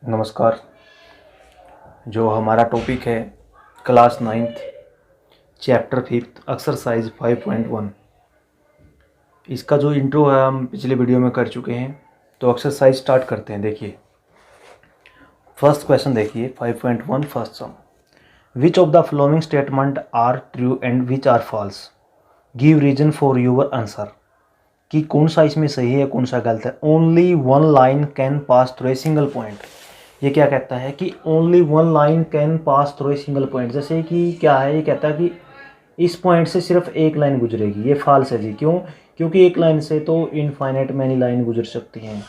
नमस्कार। जो हमारा टॉपिक है class 9th chapter 5th exercise 5.1, इसका जो इंट्रो है हम पिछले वीडियो में कर चुके हैं। तो एक्सरसाइज स्टार्ट करते हैं। देखिए फर्स्ट क्वेश्चन, देखिए 5.1 first sum. Which of the following statement are true and which are false, give reason for your answer. कि कौन सा इसमें सही है कौन सा गलत है। Only one line can pass through a single point, ये क्या कहता है कि only one line can pass through a single point. जैसे कि क्या है, ये कहता है कि इस पॉइंट से सिर्फ एक लाइन गुजरेगी, ये फॉल्स है जी। क्यों? क्योंकि एक लाइन से तो इनफाइनाइट मैनी लाइन गुजर सकती हैं।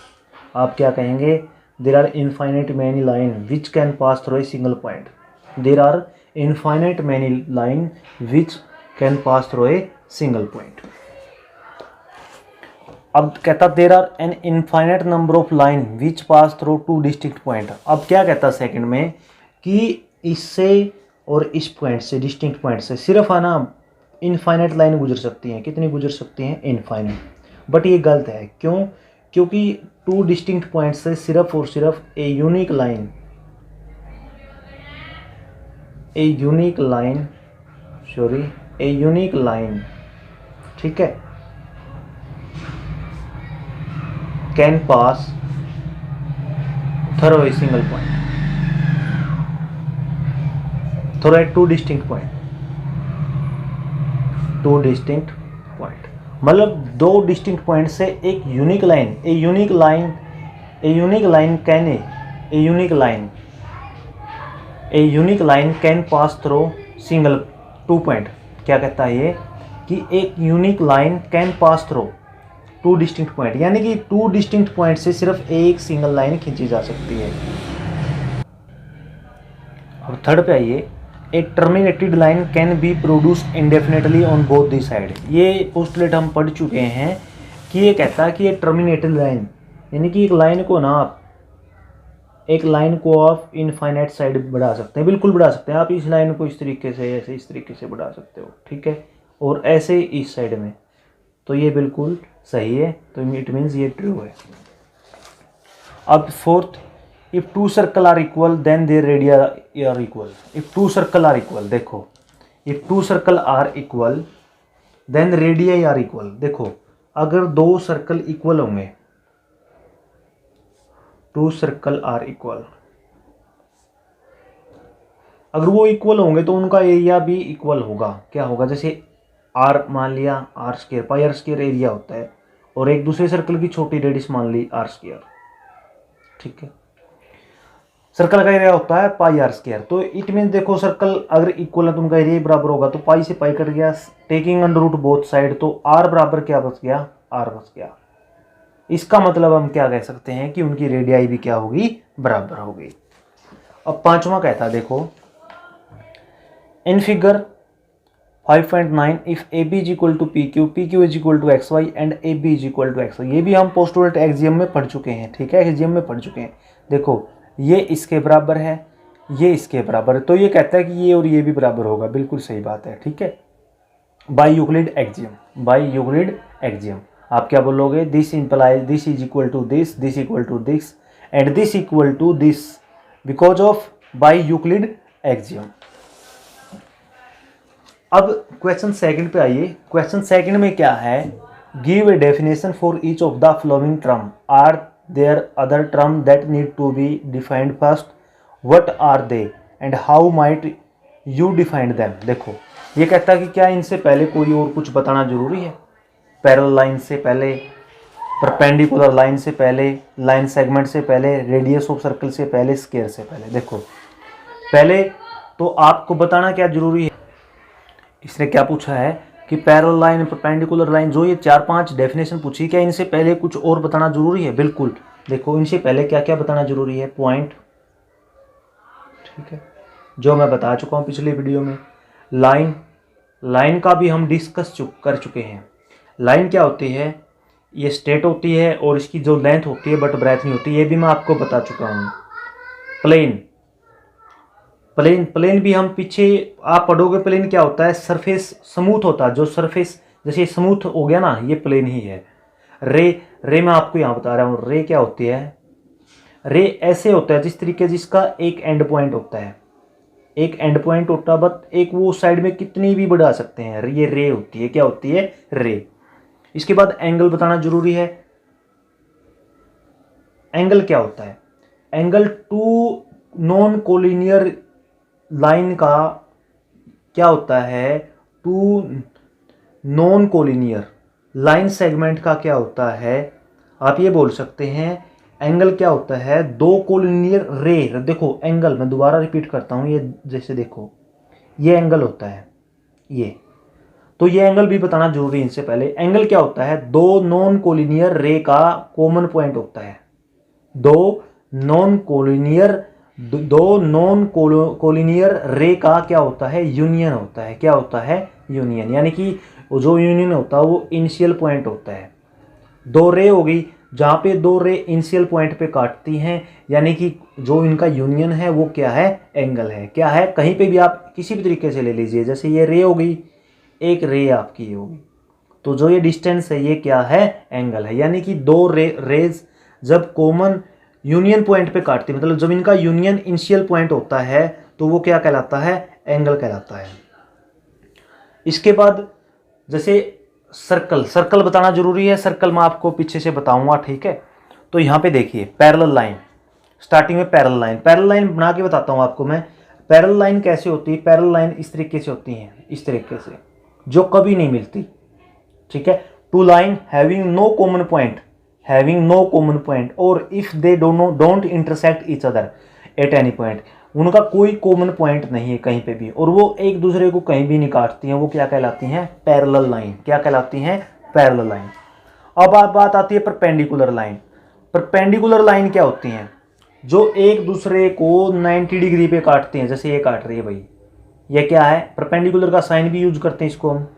आप क्या कहेंगे? There are infinite many line which can pass through a single point. There are infinite many line which can pass through a single point. अब कहता there are an infinite number of line which pass through two distinct point. अब क्या कहता second में कि इससे और इस पॉइंट से, डिस्टिंक्ट पॉइंट से सिर्फ है ना इनफाइनाइट लाइन गुजर सकती हैं। कितनी गुजर सकती हैं? इनफाइनाइट। बट ये गलत है। क्यों? क्योंकि टू डिस्टिंक्ट पॉइंट से सिर्फ और सिर्फ ए यूनिक लाइन, ठीक है, can pass through a single point, through a to distinct point. मतलब दो डिस्टिंक्ट पॉइंट से एक unique line can pass through single two point. क्या कहता है ये कि एक unique line can pass through two distinct point, यानी कि टू डिस्टिंक्ट पॉइंट से सिर्फ एक सिंगल लाइन खींची जा सकती है। और थर्ड पे आइए, a terminated line can be produce indefinitely on both the side. ये पोस्टुलेट हम पढ़ चुके हैं कि ये कहता है कि ये टर्मिनेटेड लाइन, यानी कि एक लाइन को आप इनफाइनाइट साइड बढ़ा सकते हैं, बिल्कुल बढ़ा सकते हैं। आप इस लाइन को इस तरीके से, ऐसे इस तरीके से बढ़ा सकते हो, ठीक है, और ऐसे इस साइड में, तो ये बिल्कुल सही है। तो इट मीन्स ये ट्रू है। अब fourth, if two circle are equal then their radii are equal. If two circle are equal, देखो if two circle are equal then radii are equal. देखो अगर दो सर्कल इक्वल होंगे, टू सर्कल आर इक्वल, अगर वो equal होंगे तो उनका एरिया भी इक्वल होगा। क्या होगा? जैसे आर मान लिया, R square, pi R square area होता है, और एक दूसरे सर्कल की छोटी रेडियस मान ली आर स्क्वायर, ठीक है। सर्कल का एरिया होता है पाई आर स्क्वायर। तो इट मीन देखो सर्कल अगर इक्वल है तो उनका एरिया बराबर होगा। तो पाई से पाई कट गया, taking under root both side, तो आर बराबर क्या बच गया? आर बच गया। इसका मतलब हम क्या कह सकते हैं कि उनकी रेडियाई भी क्या होगी? बराबर होगी। अब पांचवा कहता है, देखो in figure 5.9 if A B is equal to P Q, P Q is equal to X Y and A B is equal to X Y. ये भी हम पोस्टुलेट एक्सियम में पढ़ चुके हैं, ठीक है, एक्सियम में पढ़ चुके हैं। देखो ये इसके बराबर है, ये इसके बराबर है, तो ये कहता है कि ये और ये भी बराबर होगा। बिल्कुल सही बात है, ठीक है। बाय यूक्लिड एक्सियम आप क्या बोलोगे? This implies this is equal to this, this equal to this and this equal to this because of by Euclid axiom. अब क्वेश्चन सेकंड पे आइए। क्वेश्चन सेकंड में क्या है? Give a definition for each of the following term, are there other term that need to be defined first, what are they and how might you defined them. देखो ये कहता है कि क्या इनसे पहले कोई और कुछ बताना जरूरी है? पैरेलल लाइन से पहले, परपेंडिकुलर लाइन से पहले, लाइन सेगमेंट से पहले, रेडियस ऑफ सर्कल से पहले, स्क्वायर से पहले। देखो पहले तो आपको बताना क्या जरूरी है। इसने क्या पूछा है कि पैरेलल लाइन, परपेंडिकुलर लाइन, जो ये 4-5 डेफिनेशन पूछी, क्या इनसे पहले कुछ और बताना जरूरी है? बिल्कुल। देखो इनसे पहले क्या क्या बताना जरूरी है? पॉइंट, ठीक है, जो मैं बता चुका हूँ पिछले वीडियो में। लाइन का भी हम डिस्कस कर चुके हैं। लाइन क्या होती है? ये स्ट्रेट होती है और इसकी जो लेंथ होती है बट ब्रेथ नहीं होती, ये भी मैं आपको बता चुका हूँ। प्लेन भी हम पीछे आप पढ़ोगे। प्लेन क्या होता है? सरफेस स्मूथ होता है, जो सरफेस जैसे स्मूथ हो गया ना, ये प्लेन ही है। रे मैं आपको यहाँ बता रहा हूँ, रे क्या होती है? रे ऐसे होता है जिस तरीके जिसका एक एंड पॉइंट होता है, एक एंड पॉइंट होता है, बट एक वो साइड में कितनी भी बढ़ा सकते हैं, ये रे होती है, क्या होती है, रे। इसके बाद एंगल बताना जरूरी है। एंगल क्या होता है, angle two non collinear line का क्या होता है, two non collinear line segment का क्या होता है, आप ये बोल सकते हैं एंगल क्या होता है, दो कोलिनियर रे। देखो एंगल, मैं दोबारा रिपीट करता हूं, ये जैसे देखो ये एंगल होता है, ये तो ये एंगल भी बताना जरूरी है। इनसे पहले एंगल क्या होता है, दो नॉन कोलिनियर रे का कॉमन पॉइंट होता है, दो नॉन कोलिनियर रे का क्या होता है, यूनियन होता है, क्या होता है, यूनियन। यानी कि जो यूनियन होता है वो इनिशियल पॉइंट होता है। दो रे हो गई, जहाँ पे दो रे इनिशियल पॉइंट पे काटती हैं, यानी कि जो इनका यूनियन है वो क्या है, एंगल है। क्या है, कहीं पे भी आप किसी भी तरीके से ले लीजिए, जैसे ये रे हो गई, एक रे आपकी ये होगी, तो जो ये डिस्टेंस है ये क्या है, एंगल है। यानी कि दो रेज जब कॉमन यूनियन पॉइंट पे काटती है, मतलब जब इनका यूनियन इनिशियल पॉइंट होता है तो वो क्या कहलाता है, एंगल कहलाता है। इसके बाद जैसे सर्कल, सर्कल बताना जरूरी है, सर्कल मैं आपको पीछे से बताऊंगा, ठीक है। तो यहाँ पे देखिए पैरेलल लाइन, स्टार्टिंग में पैरेलल लाइन, पैरेलल लाइन बना के बताता हूँ आपको मैं। पैरेलल लाइन कैसे होती है, पैरेलल लाइन इस तरीके से होती है, इस तरीके से, जो कभी नहीं मिलती, ठीक है। Two line having no common point, having no common point, और if they don't intersect each other at any point, उनका कोई कॉमन पॉइंट नहीं है कहीं पे भी, और वो एक दूसरे को कहीं भी नहीं काटती हैं, वो क्या कहलाती हैं, पैरेलल लाइन। क्या कहलाती हैं, पैरेलल लाइन। अब बात आती है परपेंडिकुलर लाइन। परपेंडिकुलर लाइन क्या होती हैं, जो एक दूसरे को 90 डिग्री पे काटती हैं, जैसे ये काट रही है भाई, ये क्या है, परपेंडिकुलर का साइन भी यूज करते हैं इसको हम।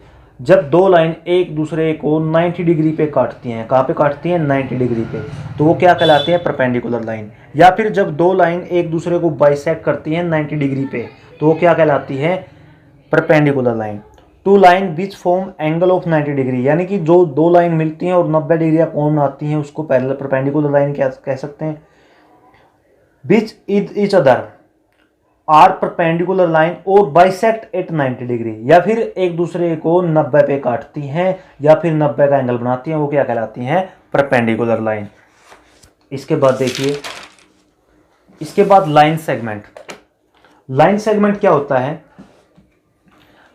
जब दो लाइन एक दूसरे को 90 डिग्री पे काटती हैं, कहाँ पे काटती हैं, 90 डिग्री पे, तो वो क्या कहलाते हैं, परपेंडिकुलर लाइन। या फिर जब दो लाइन एक दूसरे को बाइसेक्ट करती हैं 90 डिग्री पे, तो वो क्या कहलाती है, perpendicular line. Two line which form angle of 90 degree, यानी कि जो दो लाइन मिलती हैं और 90 डिग्री का कोण बनाती हैं, उसको पैरेलल परपेंडिकुलर लाइन क्या कह सकते हैं। Which each other are perpendicular line और बाइसेक्ट एट 90 डिग्री, या फिर एक दूसरे को 90 पे काटती हैं या फिर 90 का एंगल बनाती हैं, वो क्या कहलाती हैं, परपेंडिकुलर लाइन। इसके बाद देखिए, इसके बाद लाइन सेगमेंट। लाइन सेगमेंट क्या होता है,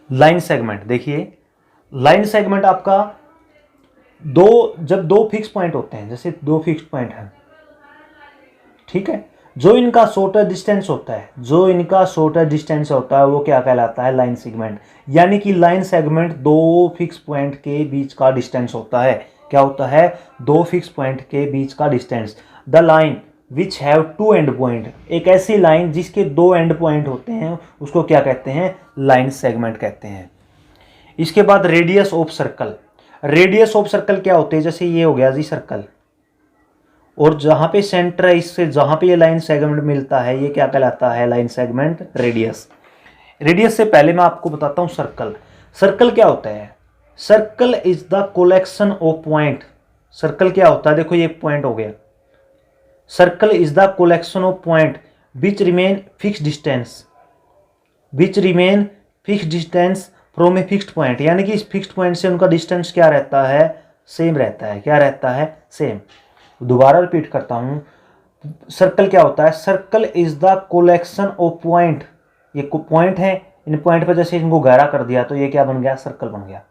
लाइन सेगमेंट देखिए, लाइन सेगमेंट आपका जब दो फिक्स पॉइंट होते हैं, जैसे दो फिक्स पॉइंट हैं, ठीक है, जो इनका शॉर्टर डिस्टेंस होता है, जो इनका शॉर्टर डिस्टेंस होता है वो क्या कहलाता है, लाइन सेगमेंट। यानी कि लाइन सेगमेंट दो फिक्स पॉइंट के बीच का डिस्टेंस होता है, क्या होता है, दो फिक्स पॉइंट के बीच का distance. The line which have two end point, एक ऐसी लाइन जिसके दो एंड पॉइंट होते हैं उसको क्या कहते हैं, लाइन सेगमेंट कहते हैं। इसके बाद radius of circle. Radius of circle क्या होते हैं, जैसे ये हो गया जी सर्कल, और जहां पे सेंटर है इससे जहां पे ये लाइन सेगमेंट मिलता है, ये क्या कहलाता है, लाइन सेगमेंट रेडियस। रेडियस से पहले मैं आपको बताता हूं सर्कल। सर्कल क्या होता है, circle is the collection of point. Circle क्या होता है, देखो ये पॉइंट हो गया, circle is the collection of point which remain fix distance, which remain fix distance from a fixed point, यानी कि इस फिक्स्ड पॉइंट से उनका डिस्टेंस क्या रहता है, सेम रहता है। क्या रहता है, सेम। दोबारा रिपीट करता हूं, सर्कल क्या होता है, circle is the collection of point. ये पॉइंट है, इन पॉइंट पर जैसे इनको गहरा कर दिया तो ये क्या बन गया, सर्कल बन गया।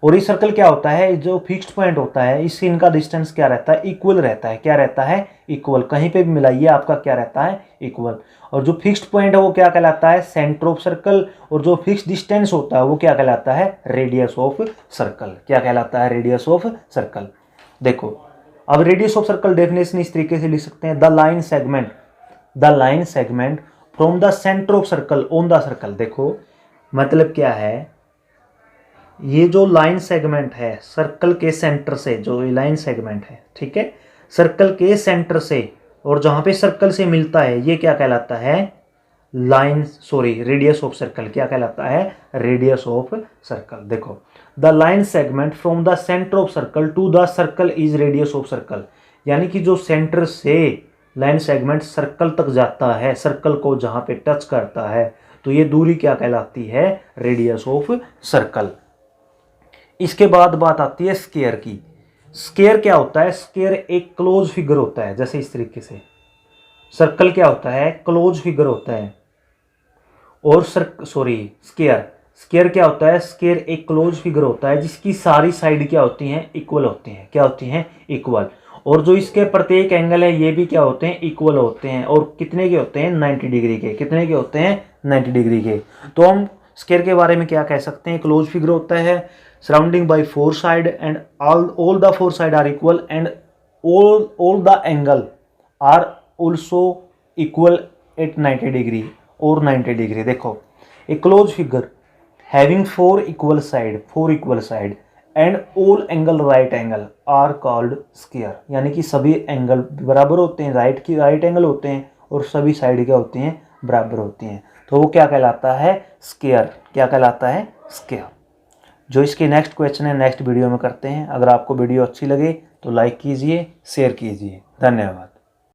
और ये सर्कल क्या होता है, जो फिक्स्ड पॉइंट होता है इससे इनका डिस्टेंस क्या रहता है, इक्वल रहता है। क्या रहता है, इक्वल। कहीं पे भी मिलाइए आपका क्या रहता है, इक्वल। और जो फिक्स्ड पॉइंट है वो क्या कहलाता है, सेंटर ऑफ सर्कल, और जो फिक्स्ड डिस्टेंस होता है वो क्या कहलाता है, रेडियस ऑफ सर्कल। क्या कहलाता है, रेडियस ऑफ सर्कल। देखो अब रेडियस ऑफ सर्कल डेफिनेशन इस तरीके से लिख सकते हैं, the line segment, the line segment from the centre of circle on the circle. देखो मतलब क्या है, ये जो लाइन सेगमेंट है सर्कल के सेंटर से, जो लाइन सेगमेंट है, ठीक है, सर्कल के सेंटर से और जहां पे सर्कल से मिलता है ये क्या कहलाता है, लाइन रेडियस ऑफ सर्कल। क्या कहलाता है, रेडियस ऑफ सर्कल। देखो the line segment from the centre of circle to the circle is radius of circle, यानी कि जो सेंटर से लाइन सेगमेंट सर्कल तक जाता है, सर्कल को जहाँ पे टच करता है, तो ये दूरी क्या कहलाती है, रेडियस ऑफ सर्कल। इसके बाद बात आती है स्क्वायर की। स्क्वायर क्या होता है, स्क्वायर एक क्लोज फिगर होता है, जैसे इस तरीके से सर्कल क्या होता है, क्लोज फिगर होता है। और स्क्वायर स्क्वायर क्या होता है, स्क्वायर एक क्लोज फिगर होता है जिसकी सारी साइड क्या होती हैं, इक्वल होती हैं। क्या होती हैं, इक्वल। और जो इसके प्रत्येक एंगल है ये भी क्या होते हैं, इक्वल होते हैं। और कितने के होते हैं, 90 डिग्री के। कितने के होते हैं, 90 डिग्री के। तो हम स्क्वायर के बारे में क्या कह सकते हैं, क्लोज फिगर होता है, surrounding by four side and all the four side are equal and all the angle are also equal at 90 degree और 90 डिग्री। देखो a closed figure having four equal side and all angle right angle are called square, यानी कि सभी angle बराबर होते हैं, right angle होते हैं और सभी साइड क्या होती हैं, बराबर होती हैं। तो वो क्या कहलाता है, स्क्वायर। क्या कहलाता है, स्क्वायर। जो इसके नेक्स्ट क्वेश्चन है नेक्स्ट वीडियो में करते हैं। अगर आपको वीडियो अच्छी लगे तो लाइक कीजिए, शेयर कीजिए। धन्यवाद।